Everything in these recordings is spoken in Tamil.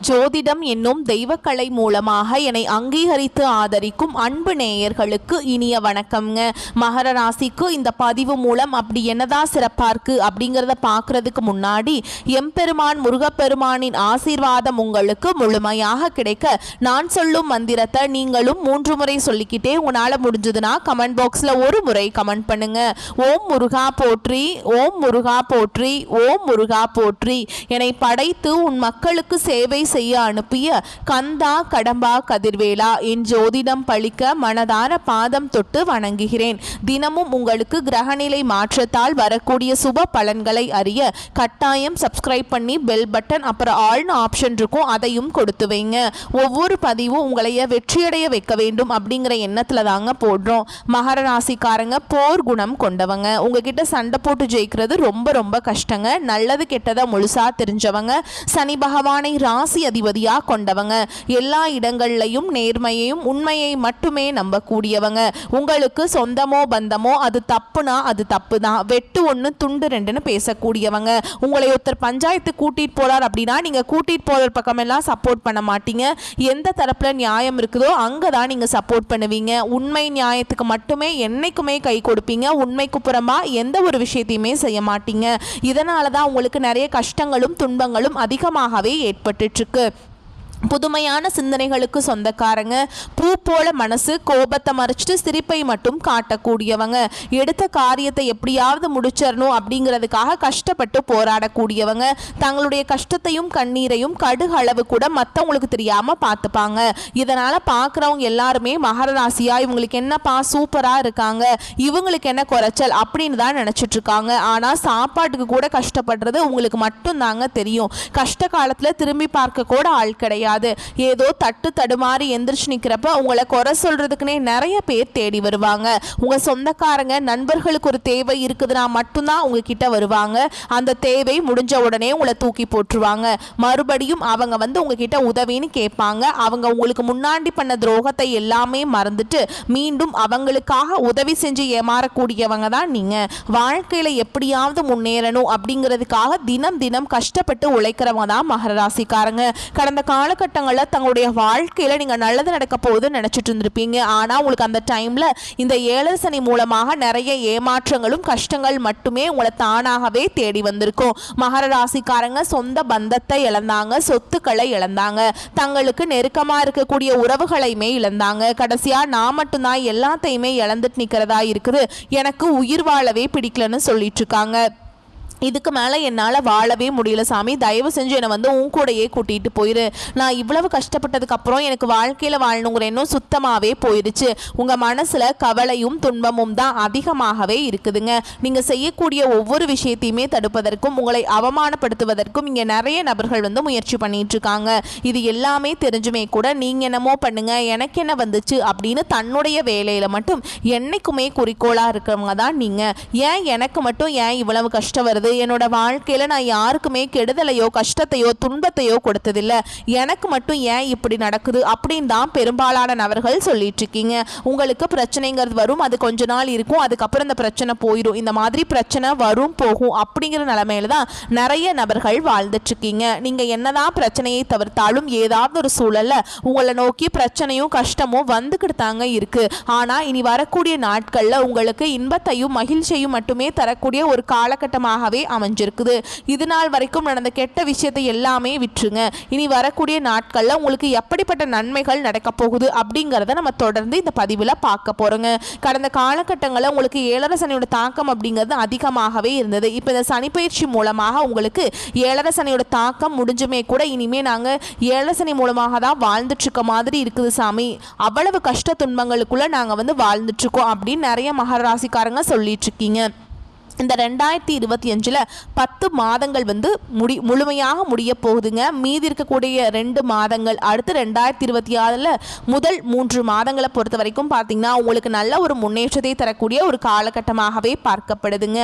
ஜோதிடம் என்னும் தெய்வக்கலை மூலமாக என்னை அங்கீகரித்து ஆதரிக்கும் அன்பு நேயர்களுக்கு இனிய வணக்கம்ங்க. மகர ராசிக்கு இந்த பதிவு மூலம் அப்படி என்னதான் சிறப்பாக இருக்குது அப்படிங்கிறத பார்க்குறதுக்கு முன்னாடி எம்பெருமான் முருகப்பெருமானின் ஆசீர்வாதம் உங்களுக்கு முழுமையாக கிடைக்க நான் சொல்லும் மந்திரத்தை நீங்களும் 3 முறை சொல்லிக்கிட்டே உங்களால் முடிஞ்சதுன்னா கமெண்ட் பாக்ஸில் ஒரு முறை கமெண்ட் பண்ணுங்க. ஓம் முருகா போற்றி, ஓம் முருகா போற்றி, ஓம் முருகா போற்றி. என்னை படைத்து உன் மக்களுக்கு சேவை செய்ய அனுப்பிய கந்தா கடம்பா கதிர்வேலா, என் ஜோதிடம் பழிக்க மனதார பாதம் தொட்டு வணங்குகிறேன். தினமும் உங்களுக்கு கிரகநிலை மாற்றத்தால் வரக்கூடிய சுப பலன்களை அறிய கட்டாயம் சப்ஸ்கிரைப் பண்ணி பெல் பட்டன் அப்புறம் ஆல்னு ஆப்ஷன் இருக்கும், அதையும் கொடுத்து வைங்க. ஒவ்வொரு பதிவும் உங்களைய வெற்றியடைய வைக்க வேண்டும் அப்படிங்கிற எண்ணத்துல தாங்க போடுறோம். மகர ராசிக்காரங்க போர் குணம் கொண்டவங்க. உங்ககிட்ட சண்டை போட்டு ஜெயிக்கிறது ரொம்ப ரொம்ப கஷ்டங்க. நல்லது கெட்டதை முழுசா தெரிஞ்சவங்க. சனி பகவானை ராசி அதிபதியா கொண்டவங்க. எல்லா இடங்கள்லையும் நேர்மையையும் உண்மையை மட்டுமே நம்பக்கூடியவங்க. உங்களுக்கு சொந்தமோ பந்தமோ அது தப்புனா அது தப்பு தான், வெட்டு ஒன்று துண்டு ரெண்டுன்னு பேசக்கூடியவங்க. உங்களை ஒருத்தர் பஞ்சாயத்து கூட்டிட்டு போறார் அப்படின்னா நீங்க கூட்டிட்டு போற பக்கமெல்லாம் சப்போர்ட் பண்ண மாட்டீங்க. எந்த தரப்புல நியாயம் இருக்குதோ அங்கதான் நீங்க சப்போர்ட் பண்ணுவீங்க. உண்மை நியாயத்துக்கு மட்டுமே என்னைக்குமே கை கொடுப்பீங்க. உண்மைக்கு புறமா எந்த ஒரு விஷயத்தையுமே செய்ய மாட்டீங்க. இதனாலதான் உங்களுக்கு நிறைய கஷ்டங்களும் துன்பங்களும் அதிகமாகவே ஏற்பட்டு இருக்கு. புதுமையான சிந்தனைகளுக்கு சொந்தக்காரங்க. பூ போல மனசு, கோபத்தை மறைச்சிட்டு சிரிப்பை மட்டும் காட்டக்கூடியவங்க. எடுத்த காரியத்தை எப்படியாவது முடிச்சிடணும் அப்படிங்கிறதுக்காக கஷ்டப்பட்டு போராடக்கூடியவங்க. தங்களுடைய கஷ்டத்தையும் கண்ணீரையும் கடுகு அளவு கூட மற்றவங்களுக்கு தெரியாம பார்த்துப்பாங்க. இதனால பார்க்குறவங்க எல்லாருமே மகர ராசியா இவங்களுக்கு என்னப்பா சூப்பரா இருக்காங்க, இவங்களுக்கு என்ன குறைச்சல் அப்படின்னு தான் நினைச்சிட்டு இருக்காங்க. ஆனா சாப்பாட்டுக்கு கூட கஷ்டப்படுறது உங்களுக்கு மட்டும் தாங்க தெரியும். கஷ்ட காலத்துல திரும்பி பார்க்க கூட ஆள் கிடையாது. ஏதோ தட்டு தடுமாறி எந்திரிச்சு நிக்கிறப்ப உங்களை குறை சொல்றதுக்குனே நிறைய பேர் தேடி வருவாங்க. உங்க சொந்தக்காரங்க நண்பர்களுக்கு ஒரு தேவை இருக்குதுன்னா மட்டும்தான் உங்ககிட்ட வருவாங்க. அந்த தேவை முடிஞ்ச உடனே உங்களை தூக்கி போட்டுருவாங்க. மறுபடியும் அவங்க வந்து உங்ககிட்ட உதவின்னு கேட்பாங்க. அவங்க உங்களுக்கு முன்னாடி பண்ண துரோகத்தை எல்லாமே மறந்துட்டு மீண்டும் அவங்களுக்காக உதவி செஞ்சு ஏமாறக்கூடியவங்க தான் நீங்க. வாழ்க்கையில எப்படியாவது முன்னேறணும் அப்படிங்கிறதுக்காக தினம் தினம் கஷ்டப்பட்டு உழைக்கிறவங்க தான் மகர ராசிக்காரங்க. கடந்த காலகட்டங்களில் தங்களுடைய வாழ்க்கையில நீங்க நல்லது நடக்க போகுதுன்னு நினைச்சிட்டு இருந்திருப்பீங்க. ஆனா உங்களுக்கு அந்த டைம்ல இந்த 7 சனி மூலமாக நிறைய ஏமாற்றங்களும் கஷ்டங்கள் மட்டுமே உங்களை தானாகவே தேடி வந்திருக்கும். மகர ராசிக்காரங்க சொந்த பந்தத்தை இழந்தாங்க, சொத்துக்களை இழந்தாங்க, தங்களுக்கு நெருக்கமா இருக்கக்கூடிய உறவுகளையுமே இழந்தாங்க. கடைசியா நான் மட்டும்தான் எல்லாத்தையுமே இழந்துட்டு நிக்கிறதா இருக்குது, எனக்கு உயிர் வாழவே பிடிக்கலன்னு சொல்லிட்டு இருக்காங்க. இதுக்கு மேலே என்னால் வாழவே முடியல சாமி, தயவு செஞ்சு என்னை வந்து உன் கூடையே கூட்டிகிட்டு போயிரு. நான் இவ்வளவு கஷ்டப்பட்டதுக்கப்புறம் எனக்கு வாழ்க்கையில் வாழணுங்கிற எண்ணம் சுத்தமாகவே போயிடுச்சு. உங்கள் மனசில் கவலையும் துன்பமும் தான் அதிகமாகவே இருக்குதுங்க. நீங்கள் செய்யக்கூடிய ஒவ்வொரு விஷயத்தையுமே தடுப்பதற்கும் உங்களை அவமானப்படுத்துவதற்கும் இங்கே நிறைய நபர்கள் வந்து முயற்சி பண்ணிட்டு இருக்காங்க. இது எல்லாமே தெரிஞ்சுமே கூட நீங்கள் என்னமோ பண்ணுங்க எனக்கு என்ன வந்துச்சு அப்படின்னு தன்னுடைய வேலையில் மட்டும் என்னைக்குமே குறிக்கோளாக இருக்கிறவங்க தான் நீங்கள். ஏன் எனக்கு மட்டும் ஏன் இவ்வளவு கஷ்டம் வருது, என்னோட வாழ்க்கையில நான் யாருக்குமே கெடுதலையோ கஷ்டத்தையோ துன்பத்தையோ கொடுத்ததில்லை, எனக்கு மட்டும் ஏன் இப்படி நடக்குது அப்படின்னு தான் பெரும்பாலான நபர்கள் சொல்லிட்டு இருக்கீங்க. உங்களுக்கு பிரச்சனைங்கிறது வரும், அது கொஞ்ச நாள் இருக்கும், அதுக்கப்புறம் இந்த பிரச்சனை போயிடும். இந்த மாதிரி பிரச்சனை வரும் போகும் அப்படிங்கிற நிலைமையில தான் நிறைய நபர்கள் வாழ்ந்துட்டு இருக்கீங்க. நீங்க என்னதான் பிரச்சனையை தவிர்த்தாலும் ஏதாவது ஒரு சூழல்ல உங்களை நோக்கி பிரச்சனையும் கஷ்டமும் வந்துக்கிட்டு தாங்க இருக்கு. ஆனா இனி வரக்கூடிய நாட்கள்ல உங்களுக்கு இன்பத்தையும் மகிழ்ச்சியையும் மட்டுமே தரக்கூடிய ஒரு காலகட்டமாக அமைஞ்சிருக்குது. இது நாள் வரைக்கும் நடந்த கெட்ட விஷயத்தை எல்லாமே விட்டுருங்க. இனி வரக்கூடிய நாட்கள்ல உங்களுக்கு எப்படிப்பட்ட நன்மைகள் நடக்க போகுது அப்படிங்கறத நம்ம தொடர்ந்து இந்த பதிவுல பார்க்க போறோங்க. கடந்த காலகட்டங்களில் உங்களுக்கு 7 சனியோட தாக்கம் அப்படிங்கிறது அதிகமாகவே இருந்தது. இப்போ இந்த சனி பயிற்சி மூலமாக உங்களுக்கு 7 சனியோட தாக்கம் முடிஞ்சுமே கூட இனிமே நாங்க 7 சனி மூலமாக தான் வாழ்ந்துட்டு இருக்க மாதிரி இருக்குது சாமி, அவ்வளவு கஷ்ட துன்பங்களுக்குள்ள நாங்க வந்து வாழ்ந்துட்டு இருக்கோம் அப்படின்னு நிறைய மகர ராசிக்காரங்க சொல்லிட்டு இருக்கீங்க. இந்த 2025 10 மாதங்கள் வந்து முழுமையாக முடிய போகுதுங்க. மீதி இருக்கக்கூடிய 2 மாதங்கள் அடுத்து 2026 முதல் 3 மாதங்களை பொறுத்த வரைக்கும் பார்த்தீங்கன்னா உங்களுக்கு நல்ல ஒரு முன்னேற்றத்தை தரக்கூடிய ஒரு காலகட்டமாகவே பார்க்கப்படுதுங்க.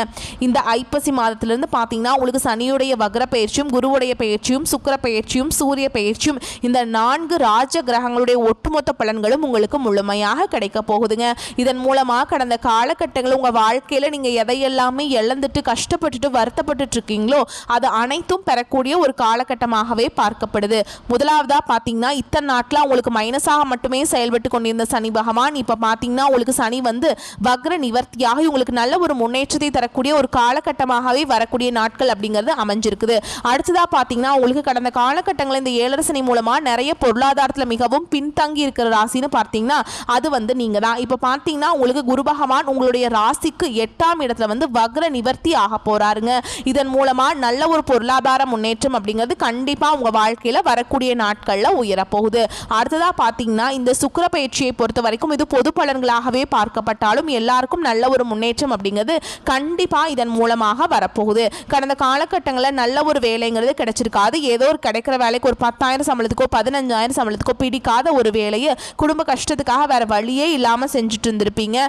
இந்த ஐப்பசி மாதத்திலிருந்து பார்த்தீங்கன்னா உங்களுக்கு சனியுடைய வக்ர பயிற்சியும் குருவுடைய பயிற்சியும் சுக்கிர பயிற்சியும் சூரிய பயிற்சியும் இந்த 4 ராஜ கிரகங்களுடைய ஒட்டுமொத்த பலன்களும் உங்களுக்கு முழுமையாக கிடைக்க போகுதுங்க. இதன் மூலமாக கடந்த காலகட்டங்கள் உங்கள் வாழ்க்கையில் நீங்கள் எதையெல்லாமே எல்லாமே இழந்துட்டு கஷ்டப்பட்டுட்டு வருத்தப்பட்டுட்டு இருக்கீங்களோ அது அனைத்தும் பெறக்கூடிய ஒரு காலகட்டமாகவே பார்க்கப்படுது. முதலாவதா பார்த்தீங்கன்னா இத்தனை நாட்டில் உங்களுக்கு மைனஸாக மட்டுமே செயல்பட்டு கொண்டிருந்த சனி பகவான் இப்போ பார்த்தீங்கன்னா உங்களுக்கு சனி வந்து வக்ர நிவர்த்தியாக உங்களுக்கு நல்ல ஒரு முன்னேற்றத்தை தரக்கூடிய ஒரு காலகட்டமாகவே வரக்கூடிய நாட்கள் அப்படிங்கிறது அமைஞ்சிருக்குது. அடுத்ததாக பார்த்தீங்கன்னா உங்களுக்கு கடந்த காலகட்டங்களில் இந்த ஏழரை சனி மூலமாக நிறைய பொருளாதாரத்தில் மிகவும் பின்தங்கி இருக்கிற ராசின்னு பார்த்தீங்கன்னா அது வந்து நீங்கள் தான். இப்போ பார்த்தீங்கன்னா உங்களுக்கு குரு பகவான் உங்களுடைய ராசிக்கு 8ஆம் இடத்துல வந்து வக்ர நிவர்த்தி ஆக போறாருங்க. இதன் மூலமாக நல்ல ஒரு பொருளாதார முன்னேற்றம் அப்படிங்கிறது கண்டிப்பாக உங்கள் வாழ்க்கையில் வரக்கூடிய நாட்களில் உயரப்போகுது. அடுத்ததாக பார்த்தீங்கன்னா இந்த சுக்கிர பயிற்சியை பொறுத்த வரைக்கும் இது பொது பலன்களாகவே பார்க்கப்பட்டாலும் எல்லாருக்கும் நல்ல ஒரு முன்னேற்றம் அப்படிங்கிறது கண்டிப்பாக இதன் மூலமாக வரப்போகுது. கடந்த காலகட்டங்களில் நல்ல ஒரு வேலைங்கிறது கிடைச்சிருக்காது. ஏதோ ஒரு கிடைக்கிற வேலைக்கு ஒரு 10,000 சம்பளத்துக்கோ 15,000 சம்பளத்துக்கோ பிடிக்காத ஒரு வேலையை குடும்ப கஷ்டத்துக்காக வேற வழியே இல்லாமல் செஞ்சுட்டு இருந்திருப்பீங்க.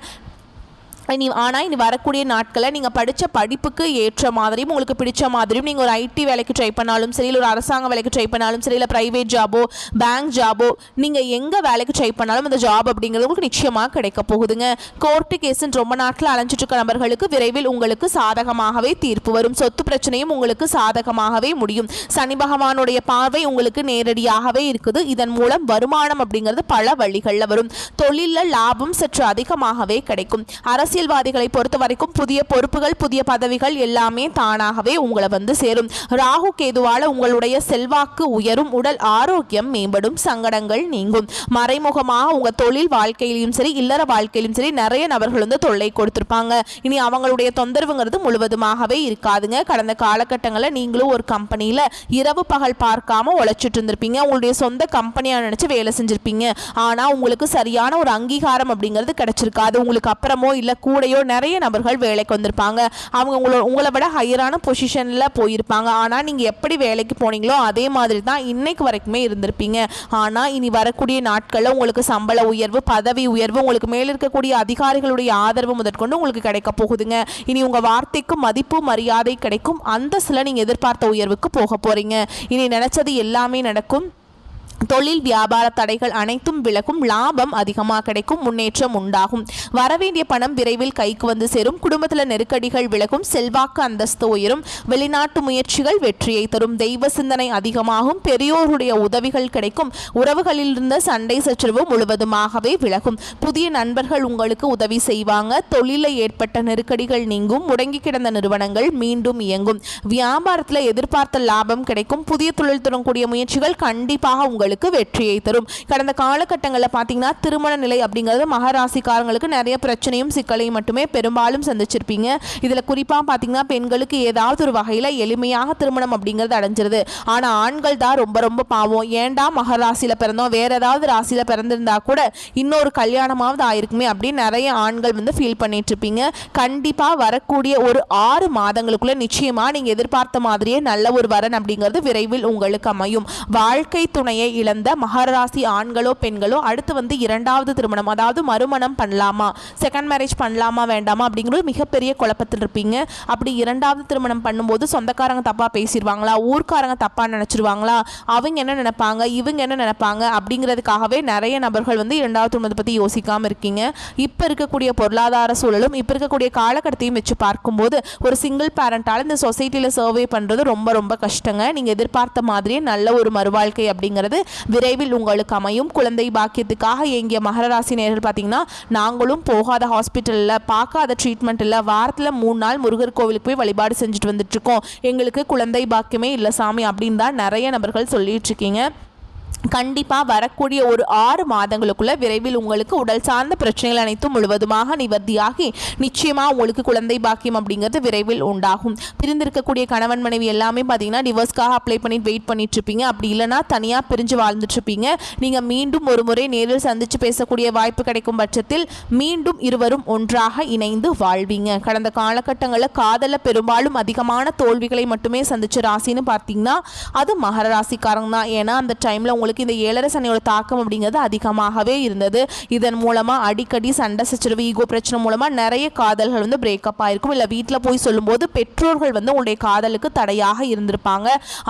ஆனால் இனி வரக்கூடிய நாட்களில் நீங்கள் படித்த படிப்புக்கு ஏற்ற மாதிரியும் உங்களுக்கு பிடிச்ச மாதிரியும் நீங்கள் ஒரு ஐடி வேலைக்கு ட்ரை பண்ணாலும் சரி, இல்லை ஒரு அரசாங்க வேலைக்கு ட்ரை பண்ணாலும் சரி, இல்லை ப்ரைவேட் ஜாபோ பேங்க் ஜாபோ நீங்கள் எங்கே வேலைக்கு ட்ரை பண்ணாலும் அந்த ஜாப் அப்படிங்கிறது உங்களுக்கு நிச்சயமாக கிடைக்க போகுதுங்க. கோர்ட்டு கேஸுன்னு ரொம்ப நாட்டில் அலைஞ்சிட்டு இருக்க நபர்களுக்கு விரைவில் உங்களுக்கு சாதகமாகவே தீர்ப்பு வரும். சொத்து பிரச்சனையும் உங்களுக்கு சாதகமாகவே முடியும். சனி பகவானுடைய பார்வை உங்களுக்கு நேரடியாகவே இருக்குது. இதன் மூலம் வருமானம் அப்படிங்கிறது பல வழிகளில் வரும். தொழிலில் லாபம் சற்று அதிகமாகவே கிடைக்கும். அரசியல்வாதிகளை பொறுத்த வரைக்கும் புதிய பொறுப்புகள் புதிய பதவிகள் எல்லாமே தானாகவே உங்களை வந்து சேரும். ராகு கேதுவால உங்களுடைய செல்வாக்கு உயரும், உடல் ஆரோக்கியம் மேம்படும், சங்கடங்கள் நீங்கும். மறைமுகமாக உங்க தொழில் வாழ்க்கையிலும் சரி இல்லற வாழ்க்கையிலும் சரி நிறைய நபர்கள் வந்து தொல்லை கொடுத்திருப்பாங்க. இனி அவங்களுடைய தொந்தரவுங்கிறது முழுவதுமாகவே இருக்காதுங்க. கடந்த காலகட்டங்களில் நீங்களும் ஒரு கம்பெனியில இரவு பகல் பார்க்காம உழைச்சிட்டு இருந்திருப்பீங்க. உங்களுடைய சொந்த கம்பெனியா நினைச்சு வேலை செஞ்சிருப்பீங்க. ஆனா உங்களுக்கு சரியான ஒரு அங்கீகாரம் அப்படிங்கிறது கிடைச்சிருக்காது. உங்களுக்கு அப்புறமோ இல்ல கூடையோ நிறைய நபர்கள் வேலைக்கு வந்திருப்பாங்க. அவங்க உங்களை விட ஹையரான பொசிஷனில் போயிருப்பாங்க. ஆனால் நீங்கள் எப்படி வேலைக்கு போனீங்களோ அதே மாதிரி தான் இன்னைக்கு வரைக்குமே இருந்திருப்பீங்க. ஆனால் இனி வரக்கூடிய நாட்களில் உங்களுக்கு சம்பள உயர்வு பதவி உயர்வு உங்களுக்கு மேல் இருக்கக்கூடிய அதிகாரிகளுடைய ஆதரவு முதற்கொண்டு உங்களுக்கு கிடைக்க போகுதுங்க. இனி உங்கள் வார்த்தைக்கு மதிப்பு மரியாதை கிடைக்கும். அந்த சில நீங்கள் எதிர்பார்த்த உயர்வுக்கு போக போகிறீங்க. இனி நினச்சது எல்லாமே நடக்கும். தொழில் வியாபார தடைகள் அனைத்தும் விலகும். லாபம் அதிகமாக கிடைக்கும். முன்னேற்றம் உண்டாகும். வரவேண்டிய பணம் விரைவில் கைக்கு வந்து சேரும். குடும்பத்தில் நெருக்கடிகள் விலகும். செல்வாக்கு அந்தஸ்து உயரும். வெளிநாட்டு முயற்சிகள் வெற்றியை தரும். தெய்வ சிந்தனை அதிகமாகும். பெரியோருடைய உதவிகள் கிடைக்கும். உறவுகளில் இருந்த சண்டை சச்சரவு முழுவதுமாகவே விலகும். புதிய நண்பர்கள் உங்களுக்கு உதவி செய்வாங்க. தொழிலில் ஏற்பட்ட நெருக்கடிகள் நீங்கும். முடங்கி கிடந்த நிறுவனங்கள் மீண்டும் இயங்கும். வியாபாரத்தில் எதிர்பார்த்த லாபம் கிடைக்கும். புதிய தொழில் தொடங்கக்கூடிய முயற்சிகள் கண்டிப்பாக உங்களுக்கு வெற்றியை தரும். கடந்த காலகட்டங்களில் பார்த்தீங்கன்னா திருமண நிலை அப்படிங்கிறது மகராசிக்காரங்களுக்கு நிறைய பிரச்சனையும் சிக்கலையும் மட்டுமே பெரும்பாலும் சந்திச்சிருப்பீங்க. இதில் குறிப்பாக பார்த்தீங்கன்னா பெண்களுக்கு ஏதாவது ஒரு வகையில் எளிமையாக திருமணம் அப்படிங்கிறது அடைஞ்சிருது. ஆனால் ஆண்கள் தான் ரொம்ப ரொம்ப பாவம். ஏண்டா மகராசியில் பிறந்தோம், வேற ஏதாவது ராசியில் பிறந்திருந்தா கூட இன்னொரு கல்யாணமாவது ஆயிருக்குமே அப்படின்னு நிறைய ஆண்கள் வந்து ஃபீல் பண்ணிட்டு இருப்பீங்க. கண்டிப்பாக வரக்கூடிய ஒரு 6 மாதங்களுக்குள்ள நிச்சயமாக நீங்கள் எதிர்பார்த்த மாதிரியே நல்ல ஒரு வரன் அப்படிங்கிறது விரைவில் உங்களுக்கு அமையும். வாழ்க்கை துணையை இழந்த மகராசி ஆண்களோ பெண்களோ அடுத்து வந்து 2வது திருமணம் அதாவது மறுமணம் பண்ணலாமா, செகண்ட் மேரேஜ் பண்ணலாமா வேண்டாமா அப்படிங்கிறது மிகப்பெரிய குழப்பத்தில் இருப்பீங்க. அப்படி 2வது திருமணம் பண்ணும்போது சொந்தக்காரங்க தப்பாக பேசிடுவாங்களா, ஊர்க்காரங்க தப்பாக நினச்சிருவாங்களா, அவங்க என்ன நினைப்பாங்க இவங்க என்ன நினைப்பாங்க அப்படிங்கிறதுக்காகவே நிறைய நபர்கள் வந்து 2வது திருமணத்தை பற்றி யோசிக்காமல் இருக்கீங்க. இப்போ இருக்கக்கூடிய பொருளாதார சூழலும் இப்போ இருக்கக்கூடிய காலகட்டத்தையும் வச்சு பார்க்கும்போது ஒரு சிங்கிள் பேரண்டால் இந்த சொசைட்டியில் சர்வே பண்ணுறது ரொம்ப ரொம்ப கஷ்டங்க. நீங்கள் எதிர்பார்த்த மாதிரியே நல்ல ஒரு மறுவாழ்க்கை அப்படிங்கிறது விரைவில் உங்களுக்கு அமையும். குழந்தை பாக்கியத்துக்காக எங்கிய மகர ராசி நேயர்கள் பார்த்தீங்கன்னா நாங்களும் போகாத ஹாஸ்பிட்டலில் பார்க்காத ட்ரீட்மெண்ட் இல்லை, வாரத்தில் 3 நாள் முருகர் கோவிலுக்கு போய் வழிபாடு செஞ்சுட்டு வந்துட்டு இருக்கோம், எங்களுக்கு குழந்தை பாக்கியமே இல்லை சாமி அப்படின்னு தான் நிறைய நபர்கள் சொல்லிட்டு இருக்கீங்க. கண்டிப்பாக வரக்கூடிய ஒரு 6 மாதங்களுக்குள்ள விரைவில் உங்களுக்கு உடல் சார்ந்த பிரச்சனைகள் அனைத்தும் முழுவதுமாக நிவர்த்தியாகி நிச்சயமாக உங்களுக்கு குழந்தை பாக்கியம் அப்படிங்கிறது விரைவில் உண்டாகும். பிரிந்திருக்கக்கூடிய கணவன் மனைவி எல்லாமே பார்த்தீங்கன்னா டிவோர்ஸ்க்காக அப்ளை பண்ணிட்டு வெயிட் பண்ணிட்டு இருப்பீங்க. அப்படி இல்லைனா தனியாக பிரிஞ்சு வாழ்ந்துட்டு இருப்பீங்க. நீங்கள் மீண்டும் ஒரு முறை நேரில் சந்தித்து பேசக்கூடிய வாய்ப்பு கிடைக்கும் பட்சத்தில் மீண்டும் இருவரும் ஒன்றாக இணைந்து வாழ்வீங்க. கடந்த காலகட்டங்களில் காதலில் பெரும்பாலும் அதிகமான தோல்விகளை மட்டுமே சந்திச்ச ராசின்னு பார்த்தீங்கன்னா அது மகர ராசிக்காரங்க தான். ஏன்னா அந்த டைமில் உங்களுக்கு உங்களுக்கு இந்த 7 சனியோட தாக்கம் அப்படிங்கிறது அதிகமாகவே இருந்தது. இதன் மூலமா அடிக்கடி சண்டை சச்சரவு, ஈகோ பிரச்சனை மூலமா நிறைய காதல்கள் வந்து பிரேக்கப் ஆயிருக்கும். இல்லை வீட்டில் போய் சொல்லும்போது பெற்றோர்கள் வந்து உங்களுடைய காதலுக்கு தடையாக இருந்திருப்பாங்க.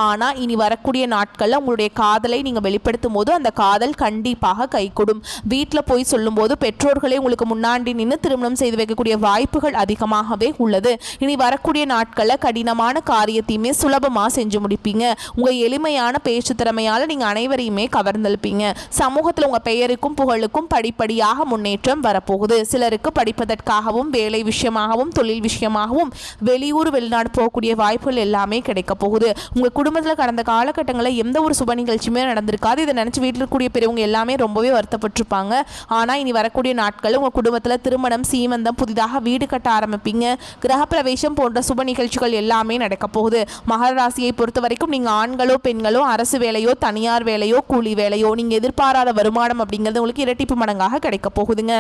ஆனால் இனி வரக்கூடிய நாட்களில் உங்களுடைய காதலை நீங்கள் வெளிப்படுத்தும் போது அந்த காதல் கண்டிப்பாக கைகூடும். வீட்டில் போய் சொல்லும்போது பெற்றோர்களே உங்களுக்கு முன்னாடி நின்று திருமணம் செய்து வைக்கக்கூடிய வாய்ப்புகள் அதிகமாகவே உள்ளது. இனி வரக்கூடிய நாட்களில் கடினமான காரியத்தையுமே சுலபமாக செஞ்சு முடிப்பீங்க. உங்கள் எளிமையான பேச்சு திறமையால் நீங்கள் அனைவரையுமே கவர்ந்தெழுப்பீங்க. சமூகத்தில் உங்கள் பெயருக்கும் புகழுக்கும் படிப்படியாக முன்னேற்றம் வரப்போகுது. சிலருக்கு படிப்பதற்காகவும் வேலை விஷயமாகவும் தொழில் விஷயமாகவும் வெளியூர் வெளிநாடு போகக்கூடிய வாய்ப்புகள் எல்லாமே கிடைக்க போகுது. உங்கள் குடும்பத்தில் கடந்த காலகட்டங்களில் எந்த ஒரு சுப நிகழ்ச்சியுமே நடந்திருக்காது. இதை நினச்சி வீட்டில் இருக்கக்கூடிய பெரியவங்க எல்லாமே ரொம்பவே வருத்தப்பட்டிருப்பாங்க. ஆனால் இனி வரக்கூடிய நாட்கள் உங்கள் குடும்பத்தில் திருமணம், சீமந்தம், புதிதாக வீடு கட்ட ஆரம்பிப்பீங்க. கிரகப்பிரவேசம் போன்ற சுப நிகழ்ச்சிகள் எல்லாமே நடக்க போகுது. மகர ராசியை பொறுத்த வரைக்கும் நீங்கள் ஆண்களோ பெண்களோ அரசு வேலையோ தனியார் வேலையோ கூலி வேலையோ நீங்கள் எதிர்பாராத வருமானம் அப்படிங்கிறது உங்களுக்கு இரட்டிப்பு மடங்காக கிடைக்க போகுதுங்க.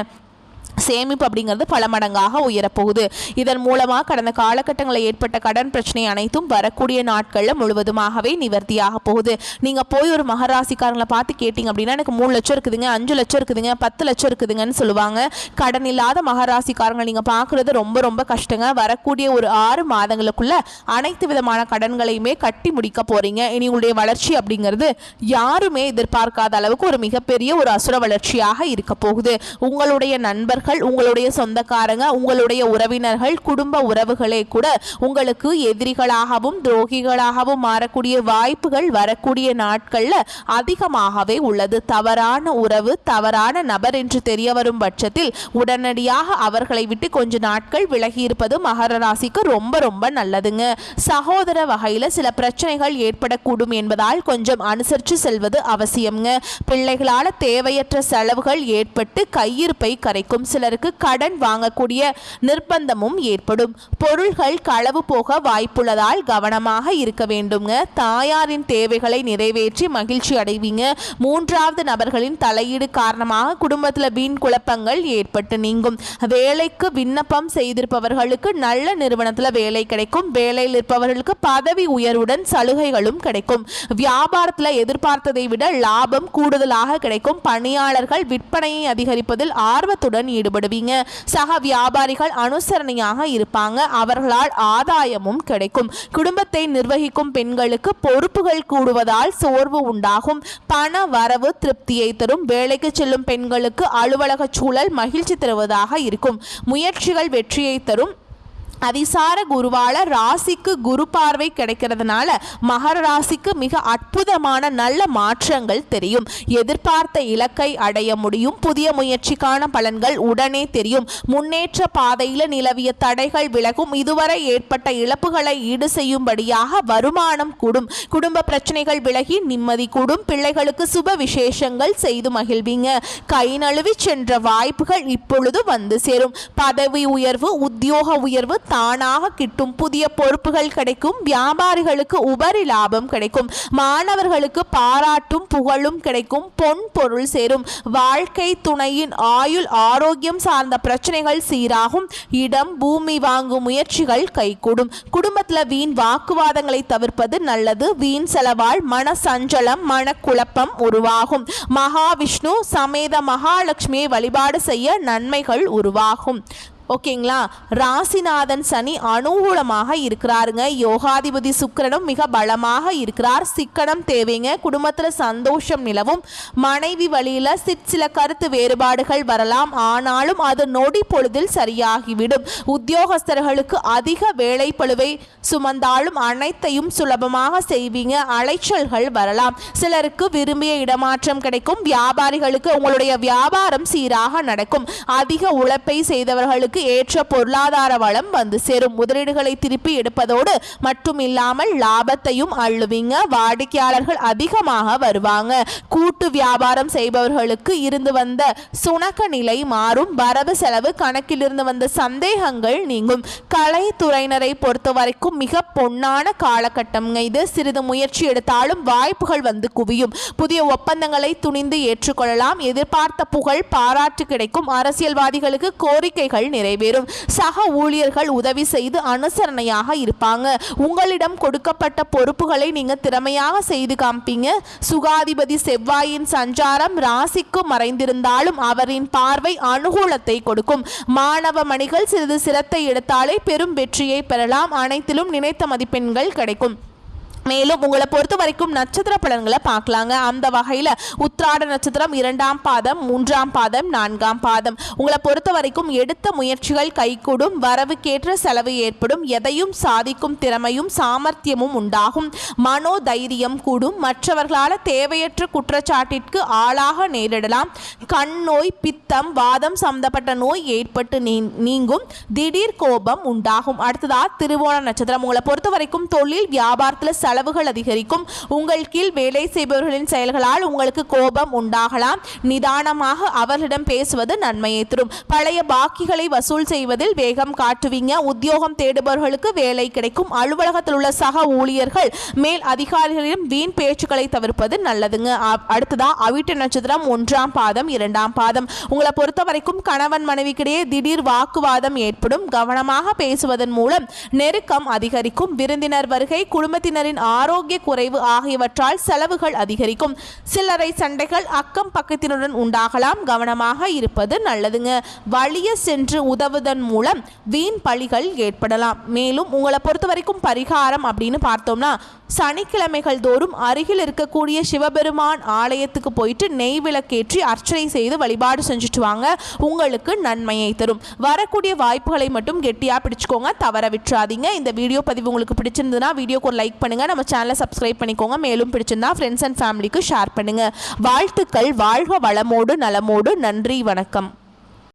சேமிப்பு அப்படிங்கிறது பல மடங்காக உயரப்போகுது. இதன் மூலமாக கடந்த காலகட்டங்களில் ஏற்பட்ட கடன் பிரச்சனை அனைத்தும் வரக்கூடிய நாட்களில் முழுவதுமாகவே நிவர்த்தியாக போகுது. நீங்கள் போய் ஒரு மகராசிக்காரங்களை பார்த்து கேட்டிங்க அப்படின்னா எனக்கு 3 லட்சம் இருக்குதுங்க, 5 லட்சம் இருக்குதுங்க, 10 லட்சம் இருக்குதுங்கன்னு சொல்லுவாங்க. கடன் இல்லாத மகராசிக்காரங்களை நீங்கள் பார்க்குறது ரொம்ப ரொம்ப கஷ்டங்க. வரக்கூடிய ஒரு 6 மாதங்களுக்குள்ள அனைத்து விதமான கடன்களையுமே கட்டி முடிக்க போகிறீங்க. இனி உங்களுடைய வளர்ச்சி அப்படிங்கிறது யாருமே எதிர்பார்க்காத அளவுக்கு ஒரு மிகப்பெரிய ஒரு அசுர வளர்ச்சியாக இருக்க போகுது. உங்களுடைய நண்பர்கள், உங்களுடைய சொந்தக்காரங்க, உங்களுடைய உறவினர்கள், குடும்ப உறவுகளே கூட உங்களுக்கு எதிரிகளாகவும் துரோகிகளாகவும் மாறக்கூடிய வாய்ப்புகள் வரக்கூடிய நாட்கள்ல அதிகமாகவே உள்ளது. தவறான உறவு, தவறான நபர் என்று தெரிய வரும் பட்சத்தில் உடனடியாக அவர்களை விட்டு கொஞ்ச நாட்கள் விலகி இருப்பது மகர ராசிக்கு ரொம்ப ரொம்ப நல்லதுங்க. சகோதர வகையில் சில பிரச்சனைகள் ஏற்படக்கூடும் என்பதால் கொஞ்சம் அனுசரித்து செல்வது அவசியம்ங்க. பிள்ளைகளால் தேவையற்ற செலவுகள் ஏற்பட்டு கையிருப்பை கரைக்கும். சிலருக்கு கடன் வாங்கக்கூடிய நிர்பந்தமும் ஏற்படும். பொருள்கள் களவு போக வாய்ப்புள்ளதால் கவனமாக இருக்க வேண்டுங்க. தாயாரின் தேவைகளை நிறைவேற்றி மகிழ்ச்சி அடைவீங்க. 3வது நபர்களின் தலையீடு காரணமாக குடும்பத்தில் வீண் குழப்பங்கள் ஏற்பட்டு நீங்கும். வேலைக்கு விண்ணப்பம் செய்திருப்பவர்களுக்கு நல்ல நிறுவனத்தில் வேலை கிடைக்கும். வேலையில் இருப்பவர்களுக்கு பதவி உயர்வுடன் சலுகைகளும் கிடைக்கும். வியாபாரத்தில் எதிர்பார்த்ததை விட லாபம் கூடுதலாக கிடைக்கும். பணியாளர்கள் விற்பனையை அதிகரிப்பதில் ஆர்வத்துடன் ஈடுபடுவீங்க. சக வியாபாரிகள் அனுசரணையாக இருப்பாங்க. அவர்களால் ஆதாயமும் கிடைக்கும். குடும்பத்தை நிர்வகிக்கும் பெண்களுக்கு பொறுப்புகள் கூடுவதால் சோர்வு உண்டாகும். பண வரவு திருப்தியை தரும். வேலைக்கு செல்லும் பெண்களுக்கு அலுவலக சூழல் மகிழ்ச்சி தருவதாக இருக்கும். முயற்சிகள் வெற்றியை தரும். அதிசார குருவால ராசிக்கு குரு பார்வை கிடைக்கிறதுனால மகர ராசிக்கு மிக அற்புதமான நல்ல மாற்றங்கள் தெரியும். எதிர்பார்த்த இலக்கை அடைய முடியும். புதிய முயற்சிக்கான பலன்கள் உடனே தெரியும். முன்னேற்ற பாதையில் நிலவிய தடைகள் விலகும். இதுவரை ஏற்பட்ட இழப்புகளை ஈடு செய்யும்படியாக வருமானம் கூடும். குடும்ப பிரச்சனைகள் விலகி நிம்மதி கூடும். பிள்ளைகளுக்கு சுப விசேஷங்கள் செய்து மகிழ்வீங்க. கை நழுவி சென்ற வாய்ப்புகள் இப்பொழுது வந்து சேரும். பதவி உயர்வு, உத்தியோக உயர்வு தானாக கிட்டும். புதிய பொறுப்புகள் கிடைக்கும். வியாபாரிகளுக்கு உபரி லாபம் கிடைக்கும். மாணவர்களுக்கு பாராட்டும் புகழும் கிடைக்கும். பொன் பொருள் சேரும். வாழ்க்கை துணையின் ஆயுள் ஆரோக்கியம் சார்ந்த பிரச்சனைகள் சீராகும். இடம் பூமி வாங்கும் முயற்சிகள் கைகூடும். குடும்பத்தில் வீண் வாக்குவாதங்களை தவிர்ப்பது நல்லது. வீண் செலவால் மன சஞ்சலம், மனக்குழப்பம் உருவாகும். மகாவிஷ்ணு சமேத மகாலட்சுமியை வழிபாடு செய்ய நன்மைகள் உருவாகும். ஓகேங்களா. ராசிநாதன் சனி அனுகூலமாக இருக்கிறாருங்க. யோகாதிபதி சுக்கிரனும் மிக பலமாக இருக்கிறார். சிக்கனம் தேவைங்க. குடும்பத்தில் சந்தோஷம் நிலவும். மனைவி வழியில் சில கருத்து வேறுபாடுகள் வரலாம். ஆனாலும் அது நொடி பொழுதில் சரியாகிவிடும். உத்தியோகஸ்தர்களுக்கு அதிக வேலை பளுவை சுமந்தாலும் அனைத்தையும் சுலபமாக செய்வீங்க. அலைச்சல்கள் வரலாம். சிலருக்கு விரும்பிய இடமாற்றம் கிடைக்கும். வியாபாரிகளுக்கு உங்களுடைய வியாபாரம் சீராக நடக்கும். அதிக உழைப்பை செய்தவர்களுக்கு ஏற்ற பொருளாதார வளம் வந்து சேரும். முதலீடுகளை திருப்பி எடுப்பதோடு மட்டும் இல்லாமல் லாபத்தையும் அள்ளுவீங்க. வாடிக்கையாளர்கள் அதிகமாக வருவாங்க. கூட்டு வியாபாரம் செய்பவர்களுக்கு இருந்து வந்த சுணக்க நிலை மாறும். வரவு செலவு கணக்கிலிருந்து வந்த சந்தேகங்கள் நீங்கும். கலைத்துறையினரை பொறுத்த வரைக்கும் மிக பொன்னான காலகட்டம்ங்க இது. சிறிது முயற்சி எடுத்தாலும் வாய்ப்புகள் வந்து குவியும். புதிய ஒப்பந்தங்களை துணிந்து ஏற்றுக்கொள்ளலாம். எதிர்பார்த்த புகழ் பாராட்டு கிடைக்கும். அரசியல்வாதிகளுக்கு கோரிக்கைகள் நிறைவேறும். சக ஊழியர்கள் உதவி செய்து அனுசரணையாக இருப்பாங்க. உங்களிடம் கொடுக்கப்பட்ட பொறுப்புகளை நீங்க திறமையாக செய்து காண்பீங்க. சுகாதிபதி செவ்வாயின் சஞ்சாரம் ராசிக்கு மறைந்திருந்தாலும் அவரின் பார்வை அனுகூலத்தை கொடுக்கும். மாணவ மணிகள் சிறிது சிரத்தை எடுத்தாலே பெரும் வெற்றியை பெறலாம். அனைத்திலும் நினைத்த மதிப்பெண்கள் கிடைக்கும். மேலும் உங்களை பொறுத்த வரைக்கும் நட்சத்திர பலன்களை பார்க்கலாங்க. அந்த வகையில் உத்திராட நட்சத்திரம் 2ஆம் பாதம், 3ஆம் பாதம், 4ஆம் பாதம். உங்களை பொறுத்த வரைக்கும் எடுத்த முயற்சிகள் கைகூடும். வரவுக்கேற்ற செலவு ஏற்படும். எதையும் சாதிக்கும் திறமையும் சாமர்த்தியமும் உண்டாகும். மனோதைரியம் கூடும். மற்றவர்களால் தேவையற்ற குற்றச்சாட்டிற்கு ஆளாக நேரிடலாம். கண் நோய், பித்தம், வாதம் சம்பந்தப்பட்ட நோய் ஏற்பட்டு நீங்கும். திடீர் கோபம் உண்டாகும். அடுத்ததா திருவோண நட்சத்திரம். உங்களை பொறுத்த வரைக்கும் தொழில் வியாபாரத்தில் செலவுகள் அதிகரிக்கும். உங்கள் கீழ் வேலை செய்பவர்களின் செயல்களால் உங்களுக்கு கோபம் உண்டாகலாம். நிதானமாக அவர்களிடம் பேசுவது நன்மையை தரும். பழைய பாக்கிகளை வசூல் செய்வதில் வேகம் காட்டுவீங்க. உத்தியோகம் தேடுபவர்களுக்கு வேலை கிடைக்கும். அலுவலகத்தில் உள்ள சக ஊழியர்கள் மேல் அதிகாரிகளிடம் வீண் பேச்சுக்களை தவிர்ப்பது நல்லதுங்க. அடுத்ததா அவிட்ட நட்சத்திரம் 1ஆம் பாதம், 2ஆம் பாதம். உங்களை பொறுத்த வரைக்கும் கணவன் மனைவிக்கிடையே திடீர் வாக்குவாதம் ஏற்படும். கவனமாக பேசுவதன் மூலம் நெருக்கம் அதிகரிக்கும். விருந்தினர் வருகை, குடும்பத்தினரின் ஆரோக்கிய குறைவு ஆகியவற்றால் செலவுகள் அதிகரிக்கும். சில்லறை சண்டைகள் அக்கம் பக்கத்தினுடன் உண்டாகலாம். கவனமாக இருப்பது நல்லதுங்க. வலிய சென்று உதவுவதன் மூலம் வீண் பழிகள் ஏற்படலாம். மேலும் உங்களை பொறுத்த வரைக்கும் பரிகாரம் அப்படின்னு பார்த்தோம்னா, சனிக்கிழமைகள் தோறும் அருகில் இருக்கக்கூடிய சிவபெருமான் ஆலயத்துக்கு போயிட்டு நெய் விளக்கேற்றி அர்ச்சனை செய்து வழிபாடு செஞ்சுட்டு வாங்க. உங்களுக்கு நன்மையை தரும். வரக்கூடிய வாய்ப்புகளை மட்டும் கெட்டியாக பிடிச்சுக்கோங்க, தவற விட்டுறாதீங்க. இந்த வீடியோ பதிவு உங்களுக்கு பிடிச்சிருந்ததுன்னா வீடியோக்கு ஒரு லைக் பண்ணுங்க. நம்ம சேனலை சப்ஸ்கிரைப் பண்ணிக்கோங்க. மேலும் பிடிச்சிருந்தா ஃப்ரெண்ட்ஸ் அண்ட் ஃபேமிலிக்கு ஷேர் பண்ணுங்க. வாழ்த்துக்கள். வாழ்க வளமோடு நலமோடு. நன்றி, வணக்கம்.